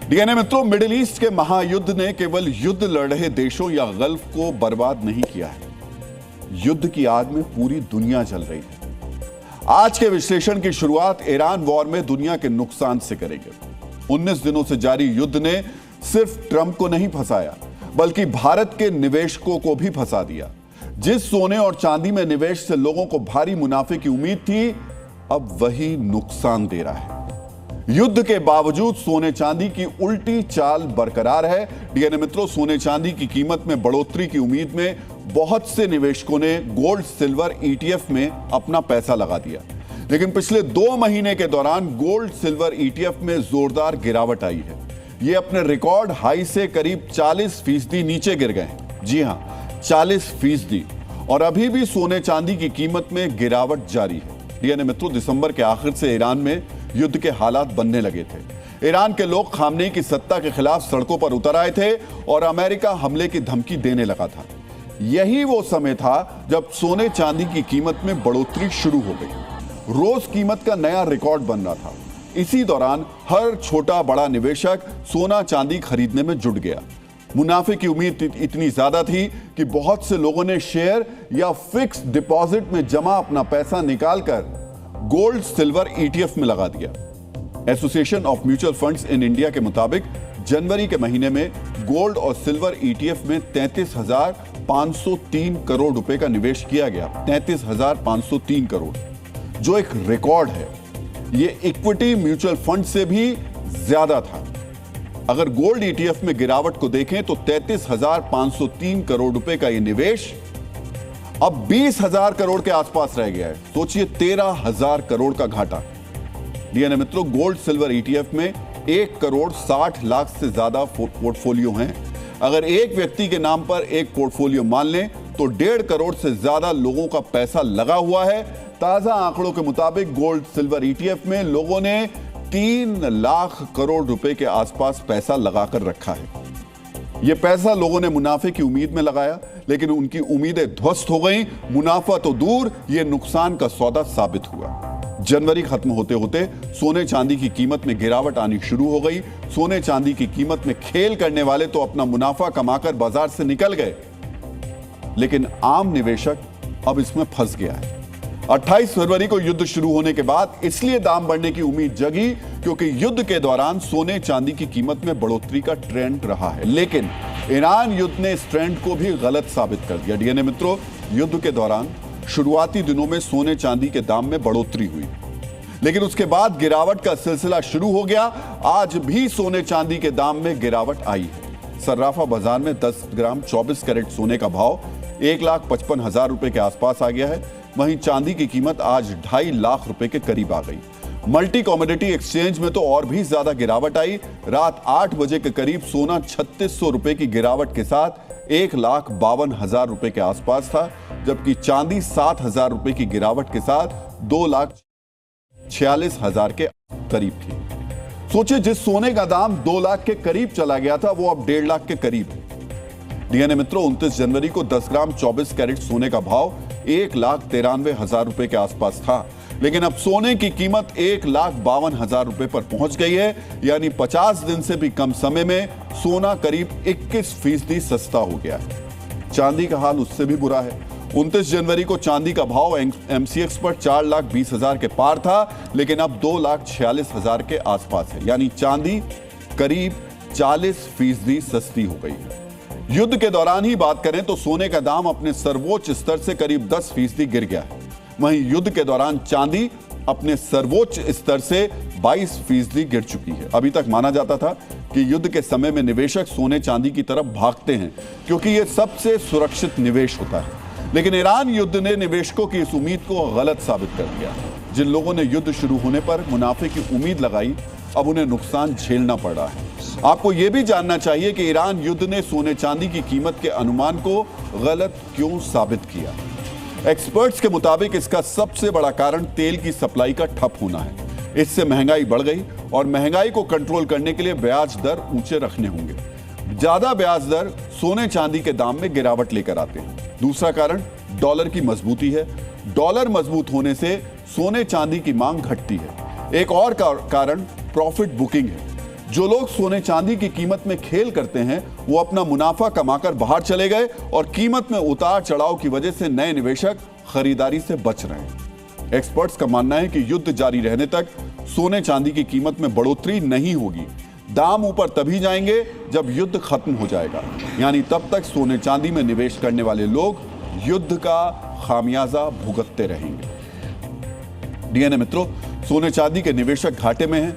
DNA मित्रों, middle east के महायुद्ध ने केवल युद्ध लड़ रहे देशों या गल्फ को बर्बाद नहीं किया है, युद्ध की आग में पूरी दुनिया जल रही है। आज के विश्लेषण की शुरुआत ईरान वॉर में दुनिया के नुकसान से करेंगे। 19 दिनों से जारी युद्ध ने सिर्फ ट्रंप को नहीं फंसाया, बल्कि भारत के निवेशकों को भी फंसा दिया। जिस सोने और चांदी में निवेश से लोगों को भारी मुनाफे की उम्मीद थी, अब वही नुकसान दे रहा है। युद्ध के बावजूद सोने चांदी की उल्टी चाल बरकरार है। डीएनए मित्रों, सोने चांदी की कीमत में बढ़ोतरी की उम्मीद में बहुत से निवेशकों ने गोल्ड सिल्वर ईटीएफ में अपना पैसा लगा दिया, लेकिन पिछले 2 महीने के दौरान गोल्ड सिल्वर ईटीएफ में जोरदार गिरावट आई है। ये अपने रिकॉर्ड हाई से करीब 40% नीचे गिर गए। जी हां, 40%। और अभी भी सोने चांदी की कीमत में गिरावट जारी है। डीएनए मित्रों, दिसंबर के आखिर से ईरान में युद्ध के हालात बनने लगे थे। ईरान के लोग खामनेई की सत्ता के खिलाफ सड़कों पर उतर आए थे और अमेरिका हमले की धमकी देने लगा था। यही वो समय था जब सोने चांदी की कीमत में बढ़ोतरी शुरू हो गई। रोज कीमत का नया रिकॉर्ड बन रहा था। इसी दौरान हर छोटा बड़ा निवेशक सोना चांदी खरीदने में जुट गया। मुनाफे की उम्मीद इतनी ज्यादा थी कि बहुत से लोगों ने शेयर या फिक्स डिपॉजिट में जमा अपना पैसा निकालकर गोल्ड सिल्वर ईटीएफ में लगा दिया। Association of mutual funds in India के मुताबिक जनवरी के महीने में गोल्ड और सिल्वर ईटीएफ में 33,503 करोड़ रुपए का निवेश किया गया। 33,503 करोड़, जो एक रिकॉर्ड है। यह इक्विटी म्यूचुअल फंड से भी ज्यादा था। अगर गोल्ड ईटीएफ में गिरावट को देखें तो 33,503 करोड़ रुपए का यह निवेश अब 20,000 करोड़ के आसपास रह गया है। सोचिए, 13,000 करोड़ का घाटा। डीएनए मित्रों, गोल्ड सिल्वर ईटीएफ में 1 करोड़ 60 लाख से ज्यादा पोर्टफोलियो हैं। अगर एक व्यक्ति के नाम पर एक पोर्टफोलियो मान लें तो 1.5 करोड़ से ज्यादा लोगों का पैसा लगा हुआ है। ताजा आंकड़ों के मुताबिक गोल्ड सिल्वर ईटीएफ में लोगों ने 3 लाख करोड़ रुपए के आसपास पैसा लगाकर रखा है। यह पैसा लोगों ने मुनाफे की उम्मीद में लगाया, लेकिन उनकी उम्मीदें ध्वस्त हो गईं। मुनाफा तो दूर, यह नुकसान का सौदा साबित हुआ। जनवरी खत्म होते होते सोने चांदी की कीमत में गिरावट आनी शुरू हो गई। सोने चांदी की कीमत में खेल करने वाले तो अपना मुनाफा कमाकर बाजार से निकल गए, लेकिन आम निवेशक अब इसमें फंस गया है। 28 फरवरी को युद्ध शुरू होने के बाद इसलिए दाम बढ़ने की उम्मीद जगी क्योंकि युद्ध के दौरान सोने चांदी की कीमत में बढ़ोतरी का ट्रेंड रहा है। लेकिन ईरान युद्ध ने इस ट्रेंड को भी गलत साबित कर दिया। डीएनए मित्रों, युद्ध के दौरान शुरुआती दिनों में सोने चांदी के दाम में बढ़ोतरी हुई, लेकिन उसके बाद गिरावट का सिलसिला शुरू हो गया। आज भी सोने चांदी के दाम में गिरावट आई है। सर्राफा बाजार में 10 ग्राम 24 कैरेट सोने का भाव 1,55,000 रुपए के आसपास आ गया है। वहीं चांदी की कीमत आज 2.5 लाख रुपए के करीब आ गई। मल्टी कॉमोडिटी एक्सचेंज में तो और भी ज्यादा गिरावट आई। रात 8 बजे के करीब सोना 3600 रुपए की गिरावट के साथ 1,52,000 रुपए के आसपास था, जबकि चांदी 7,000 रुपए की गिरावट के साथ 2,46,000 के करीब थी। सोचिए, जिस सोने का दाम 2 लाख के करीब चला गया था, वो अब 1.5 लाख के करीब है। डीएनए मित्रों, 29 जनवरी को 10 ग्राम 24 कैरेट सोने का भाव 1,93,000 रुपए के आसपास था, लेकिन अब सोने की कीमत 1,52,000 रुपए पर पहुंच गई है। यानी 50 दिन से भी कम समय में सोना करीब 21% सस्ता हो गया है। चांदी का हाल उससे भी बुरा है। 29 जनवरी को चांदी का भाव एमसीएक्स पर 4,20,000 के पार था, लेकिन अब 2,46,000 के आसपास है। यानी चांदी करीब 40% सस्ती हो गई है। युद्ध के दौरान ही बात करें तो सोने का दाम अपने सर्वोच्च स्तर से करीब 10% गिर गया है। वहीं युद्ध के दौरान चांदी अपने सर्वोच्च स्तर से 22% गिर चुकी है। अभी तक माना जाता था कि युद्ध के समय में निवेशक सोने चांदी की तरफ भागते हैं क्योंकि यह सबसे सुरक्षित निवेश होता है, लेकिन ईरान युद्ध ने निवेशकों की इस उम्मीद को गलत साबित कर दिया। जिन लोगों ने युद्ध शुरू होने पर मुनाफे की उम्मीद लगाई, अब उन्हें नुकसान झेलना पड़ रहा है। आपको यह भी जानना चाहिए कि ईरान युद्ध ने सोने चांदी की कीमत के अनुमान को गलत क्यों साबित किया। एक्सपर्ट्स के मुताबिक इसका सबसे बड़ा कारण तेल की सप्लाई का ठप होना है। इससे महंगाई बढ़ गई और महंगाई को कंट्रोल करने के लिए ब्याज दर ऊंचे रखने होंगे। ज्यादा ब्याज दर सोने चांदी के दाम में गिरावट लेकर आते हैं। दूसरा कारण डॉलर की मजबूती है। डॉलर मजबूत होने से सोने चांदी की मांग घटती है। एक और कारण प्रॉफिट बुकिंग है। जो लोग सोने चांदी की कीमत में खेल करते हैं वो अपना मुनाफा कमाकर बाहर चले गए और कीमत में उतार चढ़ाव की वजह से नए निवेशक खरीदारी से बच रहे हैं। एक्सपर्ट्स का मानना है कि युद्ध जारी रहने तक सोने चांदी की कीमत में बढ़ोतरी नहीं होगी। दाम ऊपर तभी जाएंगे जब युद्ध खत्म हो जाएगा, यानी तब तक सोने चांदी में निवेश करने वाले लोग युद्ध का खामियाजा भुगतते रहेंगे। डीएनए मित्रों, सोने चांदी के निवेशक घाटे में हैं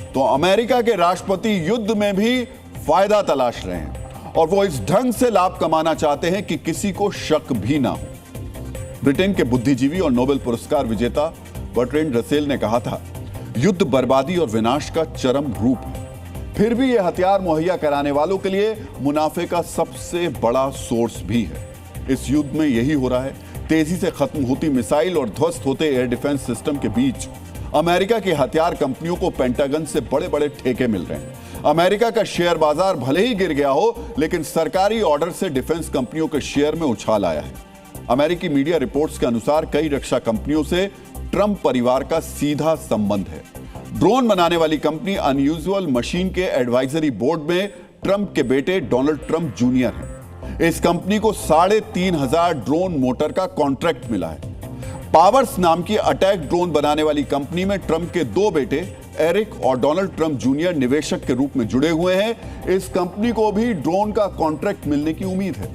तो अमेरिका के राष्ट्रपति युद्ध में भी फायदा तलाश रहे हैं और वो इस ढंग से लाभ कमाना चाहते हैं कि किसी को शक भी ना हो। ब्रिटेन के बुद्धिजीवी और नोबेल पुरस्कार विजेता बर्ट्रैंड रसेल ने कहा था, युद्ध बर्बादी और विनाश का चरम रूप है, फिर भी यह हथियार मुहैया कराने वालों के लिए मुनाफे का सबसे बड़ा सोर्स भी है। इस युद्ध में यही हो रहा है। तेजी से खत्म होती मिसाइल और ध्वस्त होते एयर डिफेंस सिस्टम के बीच अमेरिका की हथियार कंपनियों को पेंटागन से बड़े बड़े ठेके मिल रहे हैं। अमेरिका का शेयर बाजार भले ही गिर गया हो, लेकिन सरकारी ऑर्डर से डिफेंस कंपनियों के शेयर में उछाल आया है। अमेरिकी मीडिया रिपोर्ट्स के अनुसार कई रक्षा कंपनियों से ट्रंप परिवार का सीधा संबंध है। ड्रोन बनाने वाली कंपनी अनयूजुअल मशीन के एडवाइजरी बोर्ड में ट्रंप के बेटे डोनाल्ड ट्रंप जूनियर हैं। इस कंपनी को 3,500 ड्रोन मोटर का कॉन्ट्रैक्ट मिला है। पावर्स नाम की अटैक ड्रोन बनाने वाली कंपनी में ट्रंप के दो बेटे एरिक और डोनाल्ड ट्रंप जूनियर निवेशक के रूप में जुड़े हुए हैं। इस कंपनी को भी ड्रोन का कॉन्ट्रैक्ट मिलने की उम्मीद है।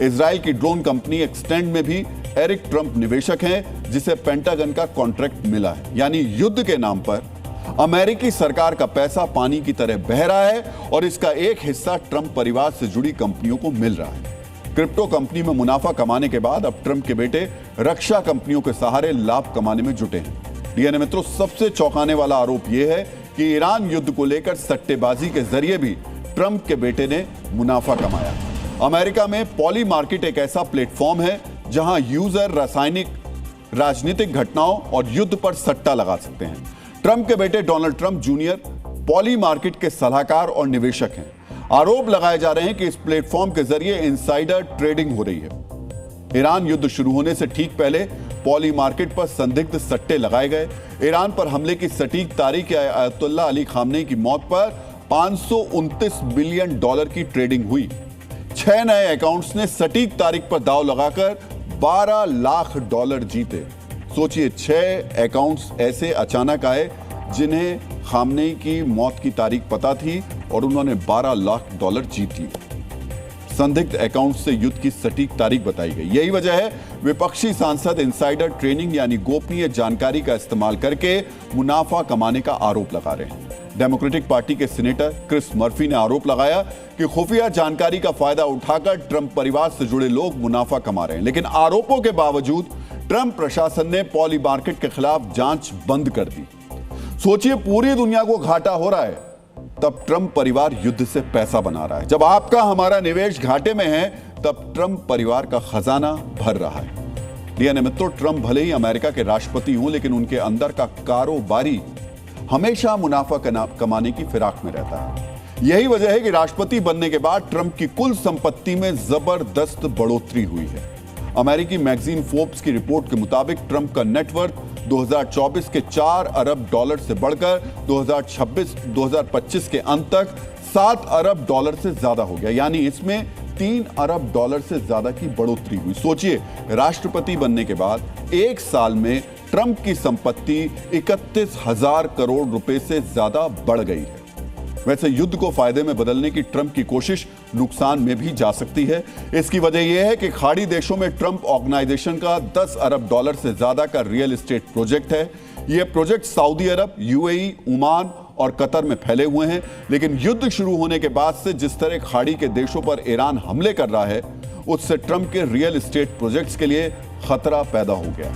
इजराइल की ड्रोन कंपनी एक्सटेंड में भी एरिक ट्रंप निवेशक हैं, जिसे पेंटागन का कॉन्ट्रैक्ट मिला है। यानी युद्ध के नाम पर अमेरिकी सरकार का पैसा पानी की तरह बह रहा है और इसका एक हिस्सा ट्रंप परिवार से जुड़ी कंपनियों को मिल रहा है। क्रिप्टो कंपनी में मुनाफा कमाने के बाद अब ट्रंप के बेटे रक्षा कंपनियों के सहारे लाभ कमाने में जुटे हैं। डीएनए मित्रों, सबसे चौंकाने वाला आरोप यह है कि ईरान युद्ध को लेकर सट्टेबाजी के जरिए भी ट्रंप के बेटे ने मुनाफा कमाया। अमेरिका में पॉली मार्केट एक ऐसा प्लेटफॉर्म है जहां यूजर राजनीतिक घटनाओं और युद्ध पर सट्टा लगा सकते हैं। ट्रंप के बेटे Donald Trump junior poly market के सलाहकार और निवेशक हैं। आरोप लगाए जा रहे हैं कि इस प्लेटफॉर्म के जरिए इनसाइडर ट्रेडिंग हो रही है। ईरान युद्ध शुरू होने से ठीक पहले पॉली मार्केट पर संदिग्ध सट्टे लगाए गए। ईरान पर हमले की सटीक तारीख अयतुल्ला अली खामनेई की मौत पर $529 बिलियन की ट्रेडिंग हुई। 6 नए अकाउंट्स ने सटीक तारीख पर दांव लगाकर $12 लाख जीते। सोचिए, 6 अकाउंट्स ऐसे अचानक आए जिन्हें खामनेई की मौत की तारीख पता थी और उन्होंने $12 लाख जीत लिए। संदिग्ध अकाउंट से युद्ध की सटीक तारीख बताई गई। यही वजह है विपक्षी सांसद इनसाइडर ट्रेडिंग यानी गोपनीय जानकारी का इस्तेमाल करके मुनाफा कमाने का आरोप लगा रहे हैं। डेमोक्रेटिक पार्टी के सीनेटर क्रिस मर्फी ने आरोप लगाया कि खुफिया जानकारी का फायदा उठाकर ट्रंप परिवार से जुड़े लोग मुनाफा कमा रहे हैं। लेकिन आरोपों के बावजूद ट्रंप प्रशासन ने पॉली मार्केट के खिलाफ जांच बंद कर दी। सोचिए, पूरी दुनिया को घाटा हो रहा है, तब ट्रंप परिवार युद्ध से पैसा बना रहा है। जब आपका हमारा निवेश घाटे में है, तब ट्रंप परिवार का खजाना भर रहा है। डीएनए मित्रों, ट्रंप भले ही अमेरिका के राष्ट्रपति हों, लेकिन उनके अंदर का कारोबारी हमेशा मुनाफा कमाने की फिराक में रहता है। यही वजह है कि राष्ट्रपति बनने के बाद ट्रंप की कुल संपत्ति में जबरदस्त बढ़ोतरी हुई है। अमेरिकी मैगजीन फोर्ब्स की रिपोर्ट के मुताबिक ट्रंप का नेटवर्थ 2024 के $4 अरब से बढ़कर 2025 के अंत तक $7 अरब से ज्यादा हो गया। यानी इसमें $3 अरब से ज्यादा की बढ़ोतरी हुई। सोचिए, राष्ट्रपति बनने के बाद एक साल में ट्रंप की संपत्ति 31,000 करोड़ रुपए से ज्यादा बढ़ गई है। वैसे युद्ध को फायदे में बदलने की ट्रंप की कोशिश नुकसान में भी जा सकती है। इसकी वजह यह है कि खाड़ी देशों में ट्रंप ऑर्गेनाइजेशन का $10 अरब से ज्यादा का रियल एस्टेट प्रोजेक्ट है। यह प्रोजेक्ट सऊदी अरब, यूएई, ओमान और कतर में फैले हुए हैं। लेकिन युद्ध शुरू होने के बाद से जिस तरह खाड़ी के देशों पर ईरान हमले कर रहा है, उससे ट्रंप के रियल एस्टेट प्रोजेक्ट्स के लिए खतरा पैदा हो गया।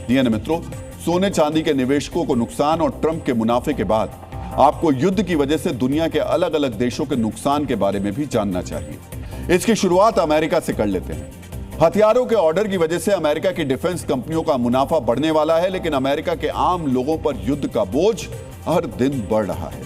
डीएनए मित्रों, सोने चांदी के निवेशकों को नुकसान और ट्रंप के मुनाफे के बाद आपको युद्ध की वजह से दुनिया के अलग अलग देशों के नुकसान के बारे में भी जानना चाहिए। इसकी शुरुआत अमेरिका से कर लेते हैं। हथियारों के ऑर्डर की वजह से अमेरिका की डिफेंस कंपनियों का मुनाफा बढ़ने वाला है, लेकिन अमेरिका के आम लोगों पर युद्ध का बोझ हर दिन बढ़ रहा है।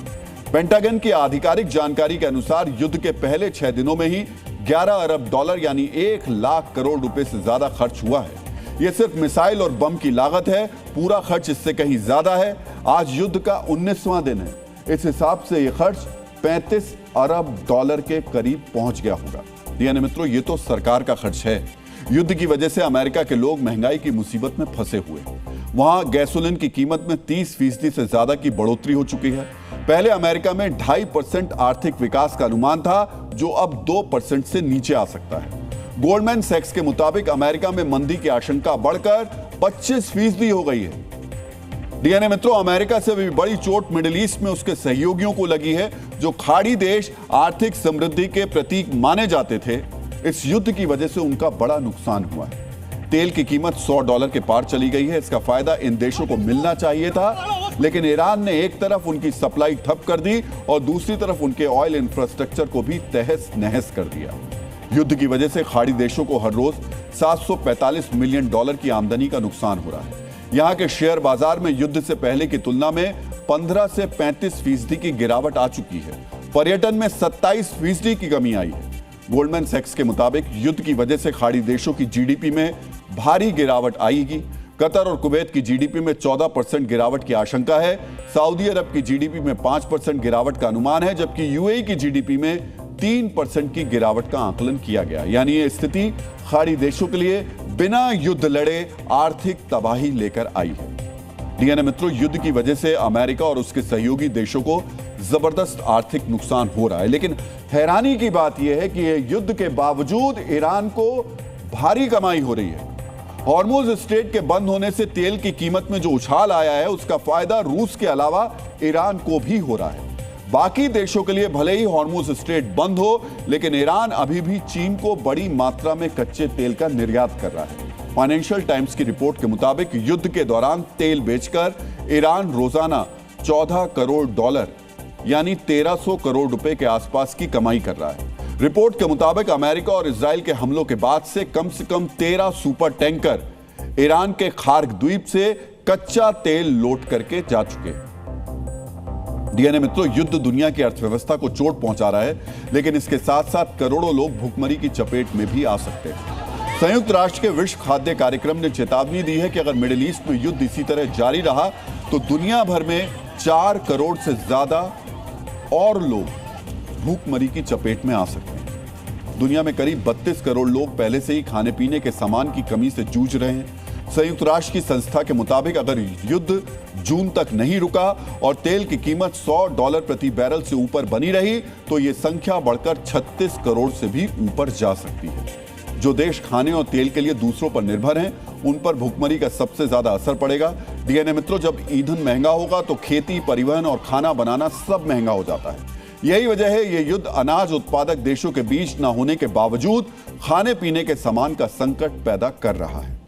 पेंटागन की आधिकारिक जानकारी के अनुसार युद्ध के पहले 6 दिनों में ही $11 अरब यानी 1 लाख करोड़ रुपए से ज्यादा खर्च हुआ है। यह सिर्फ मिसाइल और बम की लागत है, पूरा खर्च इससे कहीं ज्यादा है। आज युद्ध का 19वां दिन है। इस हिसाब से यह खर्च 35 अरब डॉलर के करीब पहुंच गया होगा। यानी मित्रों, ये तो सरकार का खर्च है। युद्ध की वजह से अमेरिका के लोग महंगाई की मुसीबत में फंसे हुए। वहां गैसोलीन की कीमत में 30% से ज्यादा की बढ़ोतरी हो चुकी है। पहले अमेरिका में 2.5% आर्थिक विकास का अनुमान था, जो अब 2% से नीचे आ सकता है। गोल्डमैन सैक्स के मुताबिक अमेरिका में मंदी की आशंका बढ़कर 25% हो गई है। डीएनए मित्रों, अमेरिका से भी बड़ी चोट मिडिल ईस्ट में उसके सहयोगियों को लगी है, जो खाड़ी देश आर्थिक समृद्धि के प्रतीक माने जाते थे। इस युद्ध की वजह से उनका बड़ा नुकसान हुआ है। तेल की कीमत $100 के पार चली गई है। इसका फायदा इन देशों को मिलना चाहिए था, लेकिन ईरान ने एक तरफ उनकी सप्लाई ठप कर दी और दूसरी तरफ उनके ऑयल इंफ्रास्ट्रक्चर को भी तहस नहस कर दिया। युद्ध की वजह से खाड़ी देशों को हर रोज $745 मिलियन की आमदनी का नुकसान हो रहा है। यहां के शेयर बाजार में युद्ध से पहले की तुलना में 15 से 35% की गिरावट आ चुकी है। पर्यटन में 27% की कमी आई है। गोल्डमैन सैक्स के मुताबिक युद्ध की वजह से खाड़ी देशों की जीडीपी में भारी गिरावट आएगी। कतर और कुवैत की जीडीपी में 14% गिरावट की आशंका है। सऊदी अरब की जीडीपी में 5% गिरावट का अनुमान है, जबकि यूएई की जीडीपी में 3% की गिरावट का आकलन किया गया। यानी यह स्थिति खाड़ी देशों के लिए बिना युद्ध लड़े आर्थिक तबाही लेकर आई है। डीएनए मित्रों, युद्ध की वजह से अमेरिका और उसके सहयोगी देशों को जबरदस्त आर्थिक नुकसान हो रहा है, लेकिन हैरानी की बात यह है कि युद्ध के बावजूद ईरान को भारी कमाई हो रही है। हॉर्मुज स्ट्रेट के बंद होने से तेल की कीमत में जो उछाल आया है, उसका फायदा रूस के अलावा ईरान को भी हो रहा है। बाकी देशों के लिए भले ही हॉर्मुज स्ट्रेट बंद हो, लेकिन ईरान अभी भी चीन को बड़ी मात्रा में कच्चे तेल का निर्यात कर रहा है। फाइनेंशियल टाइम्स की रिपोर्ट के मुताबिक युद्ध के दौरान तेल बेचकर ईरान रोजाना $14 करोड़ यानी 1300 करोड़ रुपए के आसपास की कमाई कर रहा है। रिपोर्ट के मुताबिक अमेरिका और इजराइल के हमलों के बाद से कम 13 सुपर टैंकर ईरान के खार्क द्वीप से कच्चा तेल लोड करके जा चुके हैं। डीएनए मित्रों, युद्ध दुनिया की अर्थव्यवस्था को चोट पहुंचा रहा है, लेकिन इसके साथ साथ करोड़ों लोग भूखमरी की चपेट में भी आ सकते हैं। संयुक्त राष्ट्र के विश्व खाद्य कार्यक्रम ने चेतावनी दी है कि अगर मिडिल ईस्ट में युद्ध इसी तरह जारी रहा तो दुनिया भर में 4 करोड़ से ज्यादा और लोग भूखमरी की चपेट में आ सकते हैं। दुनिया में करीब 32 करोड़ लोग पहले से ही खाने पीने के सामान की कमी से जूझ रहे हैं। संयुक्त राष्ट्र की संस्था के मुताबिक अगर युद्ध जून तक नहीं रुका और तेल की कीमत $100 प्रति बैरल से ऊपर बनी रही तो यह संख्या बढ़कर 36 करोड़ से भी ऊपर जा सकती है। जो देश खाने और तेल के लिए दूसरों पर निर्भर हैं, उन पर भूखमरी का सबसे ज्यादा असर पड़ेगा। डीएनए मित्रों, जब ईंधन महंगा होगा तो खेती, परिवहन और खाना बनाना सब महंगा हो जाता है। यही वजह है ये युद्ध अनाज उत्पादक देशों के बीच न होने के बावजूद खाने पीने के सामान का संकट पैदा कर रहा है।